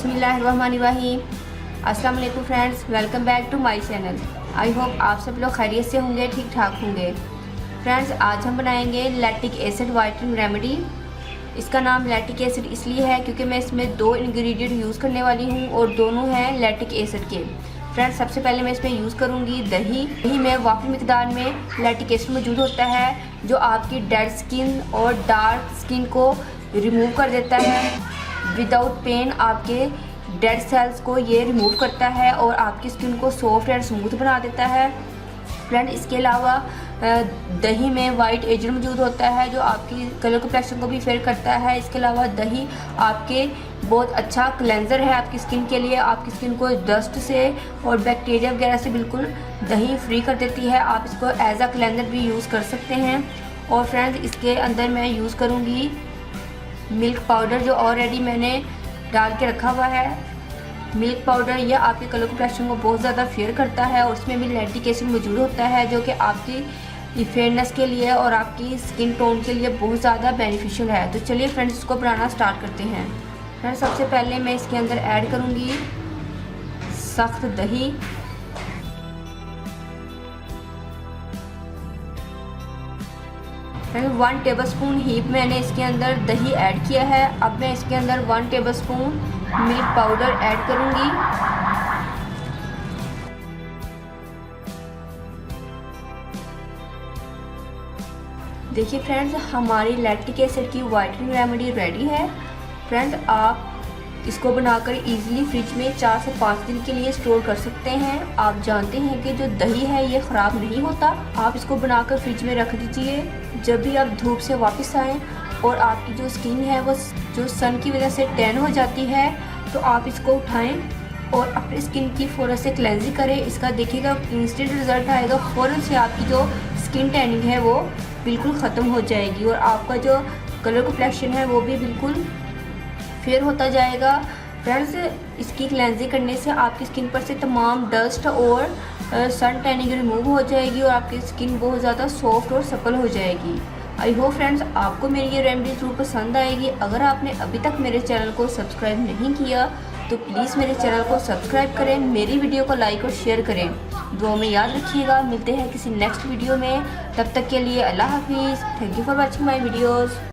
बिस्मिल्लाहिर्रहमानिर्रहीम। अस्सलाम वालेकुम friends, welcome back to my channel. I hope आप सब लोग खैरियत से होंगे, ठीक ठाक होंगे। फ्रेंड्स, आज हम बनाएंगे लैक्टिक एसिड वाइटनिंग रेमेडी। इसका नाम लैक्टिक एसिड इसलिए है क्योंकि मैं इसमें दो इंग्रेडिएंट यूज़ करने वाली हूँ और दोनों हैं लैक्टिक एसिड के। फ्रेंड्स, सबसे पहले मैं इसमें यूज़ करूँगी दही में वाफ़ी मिकदार में लैक्टिक एसिड मौजूद होता है जो आपकी डेड स्किन और डार्क स्किन को रिमूव कर देता है। विदाउट पेन आपके डेड सेल्स को ये रिमूव करता है और आपकी स्किन को सॉफ्ट एंड स्मूथ बना देता है। फ्रेंड, इसके अलावा दही में वाइट एजेंट मौजूद होता है जो आपकी कलर कम्प्लेक्शन को भी फेयर करता है। इसके अलावा दही आपके बहुत अच्छा क्लेंजर है आपकी स्किन के लिए। आपकी स्किन को डस्ट से और बैक्टीरिया वगैरह से बिल्कुल दही फ्री कर देती है। आप इसको एज अ क्लेंजर भी यूज़ कर सकते हैं। और फ्रेंड्स, इसके अंदर मैं यूज़ करूँगी मिल्क पाउडर जो ऑलरेडी मैंने डाल के रखा हुआ है। मिल्क पाउडर यह आपके कलर कम्प्लेक्शन को बहुत ज़्यादा फेयर करता है और उसमें भी लैक्टिक एसिड मौजूद होता है जो कि आपकी फेयरनेस के लिए और आपकी स्किन टोन के लिए बहुत ज़्यादा बेनिफिशियल है। तो चलिए फ्रेंड्स, इसको बनाना स्टार्ट करते हैं। फ्रेंड्स, सबसे पहले मैं इसके अंदर ऐड करूँगी सख्त दही। मैंने 1 टेबलस्पून हीप मैंने इसके अंदर दही ऐड किया है। अब मैं इसके अंदर 1 टेबलस्पून मिल्क पाउडर ऐड करूंगी। देखिए फ्रेंड्स, हमारी लैक्टिक एसिड की वाइटनिंग रेमेडी रेडी है। फ्रेंड्स, आप इसको बनाकर इजीली फ्रिज में 4 से 5 दिन के लिए स्टोर कर सकते हैं। आप जानते हैं कि जो दही है ये ख़राब नहीं होता। आप इसको बनाकर फ्रिज में रख दीजिए। जब भी आप धूप से वापस आएँ और आपकी जो स्किन है वो जो सन की वजह से टैन हो जाती है तो आप इसको उठाएं और अपनी स्किन की फ़ौरन से क्लेंजिंग करें। इसका देखिएगा इंस्टेंट रिज़ल्ट आएगा। फ़ौरन से आपकी जो स्किन टैनिंग है वो बिल्कुल ख़त्म हो जाएगी और आपका जो कलर कम्प्लेक्शन है वो भी बिल्कुल फेयर होता जाएगा। फ्रेंड्स, इसकी क्लेंजिंग करने से आपकी स्किन पर से तमाम डस्ट और सन टैनिंग रिमूव हो जाएगी और आपकी स्किन बहुत ज़्यादा सॉफ्ट और सपल हो जाएगी। आई होप फ्रेंड्स आपको मेरी ये रेमेडी ज़रूर पसंद आएगी। अगर आपने अभी तक मेरे चैनल को सब्सक्राइब नहीं किया तो प्लीज़ मेरे चैनल को सब्सक्राइब करें, मेरी वीडियो को लाइक और शेयर करें। दुआ में याद रखिएगा। मिलते हैं किसी नेक्स्ट वीडियो में, तब तक के लिए अल्लाह हाफिज़। Thank you for watching my videos.